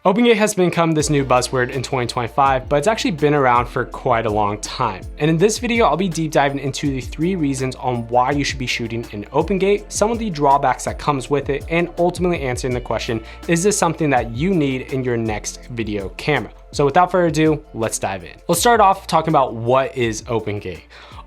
OpenGate has become this new buzzword in 2025, but it's actually been around for quite a long time. And in this video, I'll be deep diving into the 3 reasons on why you should be shooting in OpenGate, some of the drawbacks that comes with it, and ultimately answering the question, is this something that you need in your next video camera? So without further ado, let's dive in. Let's start off talking about what is OpenGate.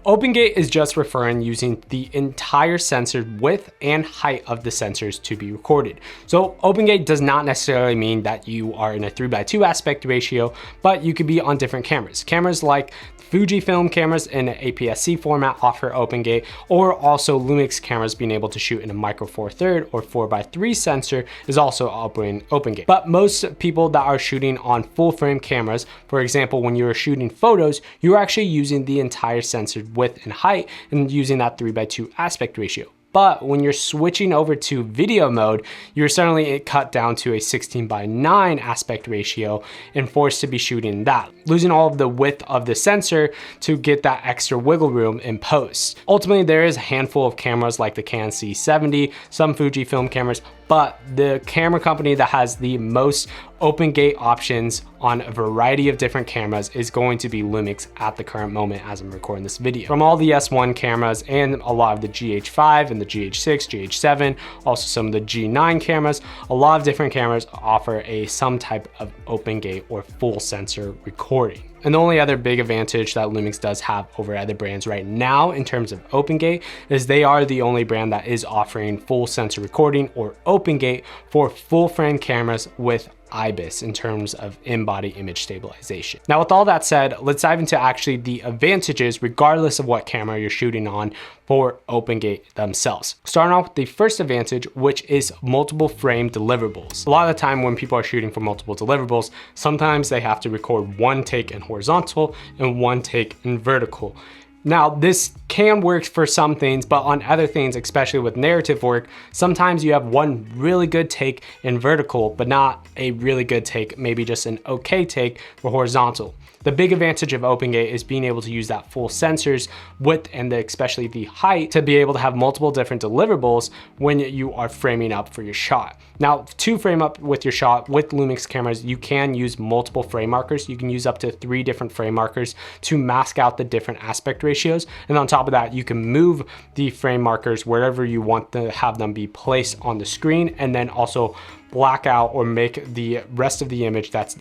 OpenGate is just referring using the entire sensor width and height of the sensors to be recorded. So OpenGate does not necessarily mean that you are in a 3:2 aspect ratio, but you could be on different cameras. Cameras like Fujifilm cameras in an APS-C format offer OpenGate, or also Lumix cameras being able to shoot in a micro four thirds or 4:3 sensor is also offering OpenGate. But most people that are shooting on full frame cameras, for example, when you're shooting photos, you're actually using the entire sensor width and height and using that 3:2 aspect ratio. But when you're switching over to video mode, you're suddenly cut down to a 16:9 aspect ratio and forced to be shooting that, losing all of the width of the sensor to get that extra wiggle room in post. Ultimately, there is a handful of cameras like the Canon C70, some Fujifilm cameras, but the camera company that has the most OpenGate options on a variety of different cameras is going to be Lumix at the current moment as I'm recording this video. From all the S1 cameras and a lot of the GH5 and the GH6, GH7, also some of the G9 cameras, a lot of different cameras offer some type of OpenGate or full sensor recording. And the only other big advantage that Lumix does have over other brands right now in terms of OpenGate is they are the only brand that is offering full sensor recording or OpenGate for full frame cameras with IBIS in terms of in-body image stabilization. Now, with all that said, let's dive into actually the advantages regardless of what camera you're shooting on for OpenGate themselves. Starting off with the first advantage, which is multiple frame deliverables. A lot of the time when people are shooting for multiple deliverables, sometimes they have to record one take in horizontal and one take in vertical. Now, this can work for some things, but on other things, especially with narrative work, sometimes you have one really good take in vertical, but not a really good take, maybe just an okay take for horizontal. The big advantage of OpenGate is being able to use that full sensors width and especially the height to be able to have multiple different deliverables when you are framing up for your shot. Now, to frame up with your shot with Lumix cameras, you can use multiple frame markers. You can use up to 3 different frame markers to mask out the different aspect ratios. And on top of that, you can move the frame markers wherever you want to have them be placed on the screen, and then also black out or make the rest of the image that's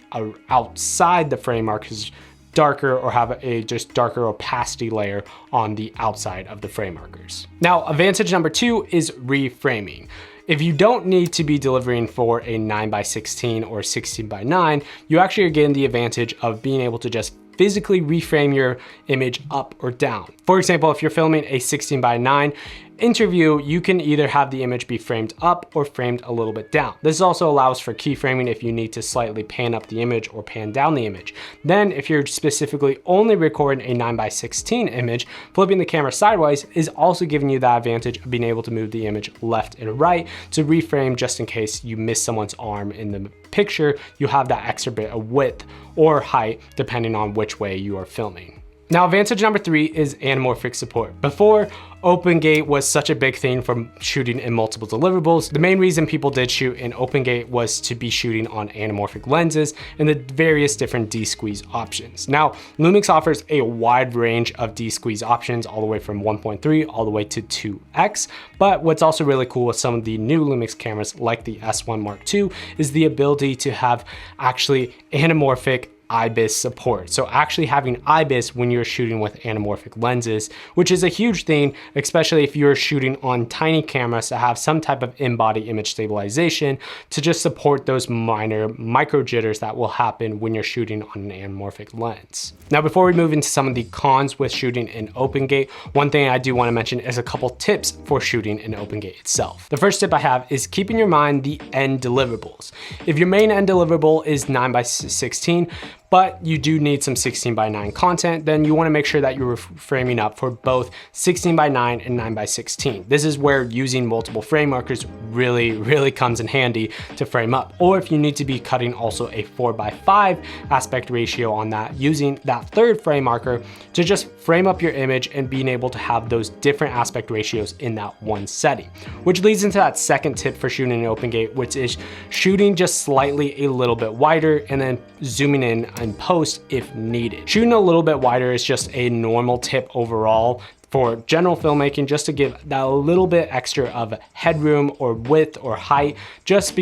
outside the frame markers darker or have a just darker opacity layer on the outside of the frame markers. Now, advantage number 2 is reframing. If you don't need to be delivering for a 9:16 or 16:9, you actually are getting the advantage of being able to just physically reframe your image up or down. For example, if you're filming a 16:9 interview, you can either have the image be framed up or framed a little bit down. This also allows for keyframing if you need to slightly pan up the image or pan down the image. Then if you're specifically only recording a 9:16 image, flipping the camera sideways is also giving you that advantage of being able to move the image left and right to reframe just in case you miss someone's arm in the picture. You have that extra bit of width or height depending on which way you are filming. Now, advantage number 3 is anamorphic support. Before OpenGate was such a big thing for shooting in multiple deliverables, the main reason people did shoot in OpenGate was to be shooting on anamorphic lenses and the various different D-squeeze options. Now, Lumix offers a wide range of D-squeeze options all the way from 1.3 all the way to 2x, but what's also really cool with some of the new Lumix cameras like the S1 Mark II is the ability to have actually anamorphic IBIS support. So actually having IBIS when you're shooting with anamorphic lenses, which is a huge thing, especially if you're shooting on tiny cameras that have some type of in-body image stabilization to just support those minor micro jitters that will happen when you're shooting on an anamorphic lens. Now, before we move into some of the cons with shooting in OpenGate, one thing I do want to mention is a couple tips for shooting in OpenGate itself. The first tip I have is keep in your mind the end deliverables. If your main end deliverable is 9:16, but you do need some 16:9 content, then you wanna make sure that you're framing up for both 16:9 and 9:16. This is where using multiple frame markers really comes in handy to frame up. Or if you need to be cutting also a 4:5 aspect ratio on that, using that third frame marker to just frame up your image and being able to have those different aspect ratios in that one setting. Which leads into that second tip for shooting in OpenGate, which is shooting just slightly a little bit wider and then zooming in post if needed. Shooting a little bit wider is just a normal tip overall for general filmmaking, just to give that a little bit extra of headroom or width or height, just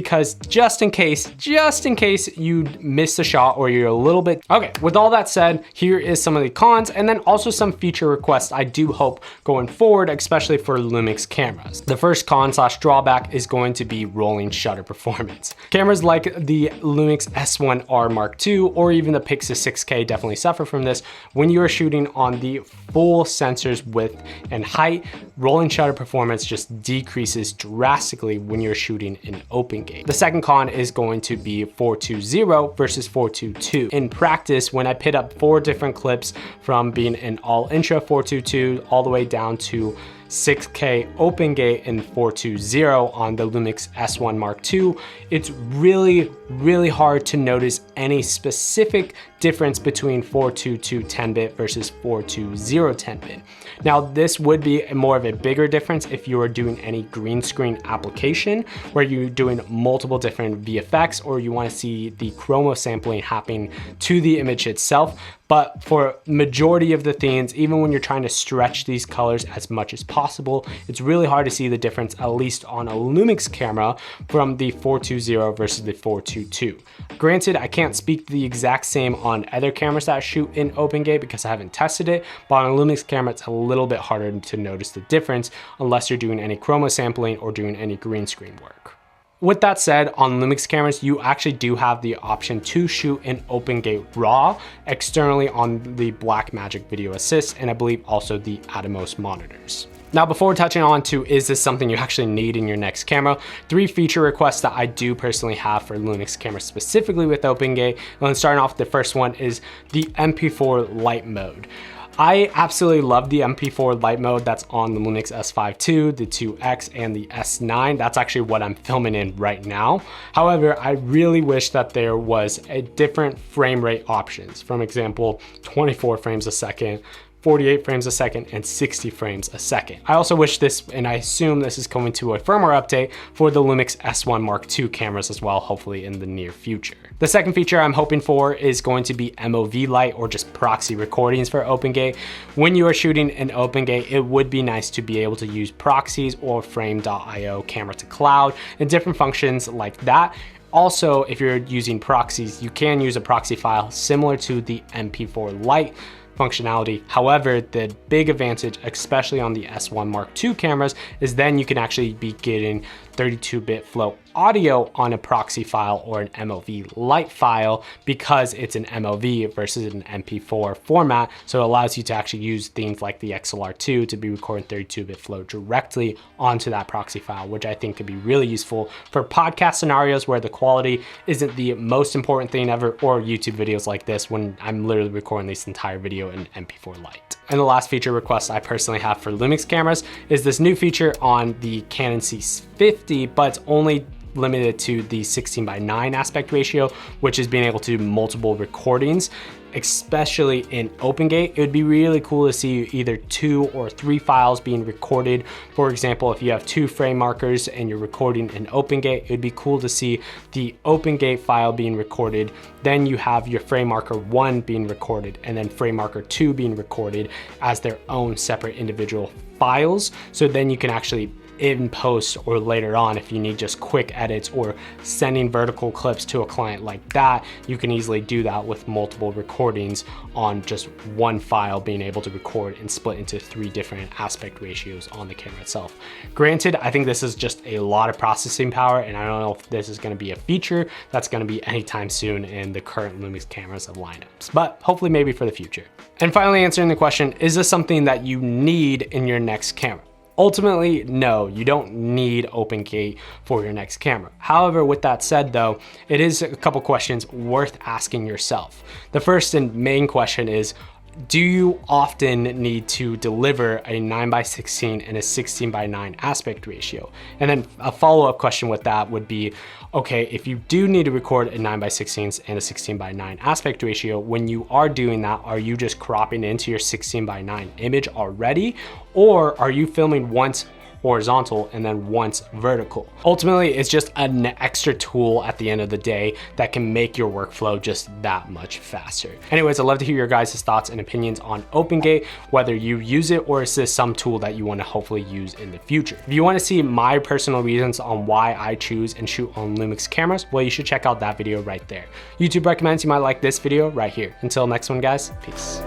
in case you miss a shot or you're a little bit. Okay, with all that said, here is some of the cons and then also some feature requests I do hope going forward, especially for Lumix cameras. The first con/drawback is going to be rolling shutter performance. Cameras like the Lumix S1R Mark II or even the Pixis 6K definitely suffer from this. When you are shooting on the full sensors width and height, rolling shutter performance just decreases drastically when you're shooting in OpenGate. The second con is going to be 420 versus 422. In practice, when I pit up 4 different clips from being an all intro 422 all the way down to 6K OpenGate and 420 on the Lumix S1 Mark II, it's really hard to notice any specific difference between 422 10-bit versus 420 10-bit. Now, this would be more of a bigger difference if you are doing any green screen application where you're doing multiple different VFX or you want to see the chroma sampling happening to the image itself. But for majority of the themes, even when you're trying to stretch these colors as much as possible, it's really hard to see the difference, at least on a Lumix camera, from the 420 versus the 422. Granted, I can't speak the exact same on other cameras that shoot in OpenGate because I haven't tested it, but on a Lumix camera, it's a little bit harder to notice the difference unless you're doing any chroma sampling or doing any green screen work. With that said, on Lumix cameras, you actually do have the option to shoot in OpenGate RAW externally on the Blackmagic Video Assist, and I believe also the Atomos monitors. Now, before touching on to, is this something you actually need in your next camera? 3 feature requests that I do personally have for Lumix cameras specifically with OpenGate. And starting off, the first one is the MP4 light mode. I absolutely love the MP4 light mode that's on the Lumix S5 II, the 2X, and the S9. That's actually what I'm filming in right now. However, I really wish that there was a different frame rate options. For example, 24 frames a second, 48 frames a second, and 60 frames a second. I also wish this, and I assume this is coming to a firmware update for the Lumix S1 Mark II cameras as well, hopefully in the near future. The second feature I'm hoping for is going to be MOV light or just proxy recordings for OpenGate. When you are shooting in OpenGate, it would be nice to be able to use proxies or frame.io, camera to cloud, and different functions like that. Also, if you're using proxies, you can use a proxy file similar to the MP4 Lite functionality. However, the big advantage, especially on the S1 Mark II cameras, is then you can actually be getting 32-bit flow audio on a proxy file or an MOV Lite file because it's an MOV versus an MP4 format. So it allows you to actually use things like the XLR2 to be recording 32-bit flow directly onto that proxy file, which I think could be really useful for podcast scenarios where the quality isn't the most important thing ever, or YouTube videos like this when I'm literally recording this entire video in MP4 Lite. And the last feature request I personally have for Lumix cameras is this new feature on the Canon C50, but it's only limited to the 16:9 aspect ratio, which is being able to do multiple recordings. Especially in OpenGate, it would be really cool to see either 2 or 3 files being recorded. For example, if you have 2 frame markers and you're recording in OpenGate, it would be cool to see the OpenGate file being recorded. Then you have your frame marker 1 being recorded and then frame marker 2 being recorded as their own separate individual files. So then you can actually in post or later on, if you need just quick edits or sending vertical clips to a client like that, you can easily do that with multiple recordings on just one file, being able to record and split into 3 different aspect ratios on the camera itself. Granted, I think this is just a lot of processing power, and I don't know if this is going to be a feature that's going to be anytime soon in the current Lumix cameras of lineups, but hopefully maybe for the future. And finally, answering the question, is this something that you need in your next camera? Ultimately, no, you don't need OpenGate for your next camera. However, with that said though, it is a couple questions worth asking yourself. The first and main question is, do you often need to deliver a 9:16 and a 16:9 aspect ratio? And then a follow-up question with that would be, okay, if you do need to record a 9:16 and a 16:9 aspect ratio, when you are doing that, are you just cropping into your 16:9 image already? Or are you filming once horizontal and then once vertical? Ultimately, it's just an extra tool at the end of the day that can make your workflow just that much faster. Anyways, I'd love to hear your guys' thoughts and opinions on OpenGate, whether you use it or is this some tool that you want to hopefully use in the future. If you want to see my personal reasons on why I choose and shoot on Lumix cameras, well, you should check out that video right there. YouTube recommends you might like this video right here. Until next one, guys, peace.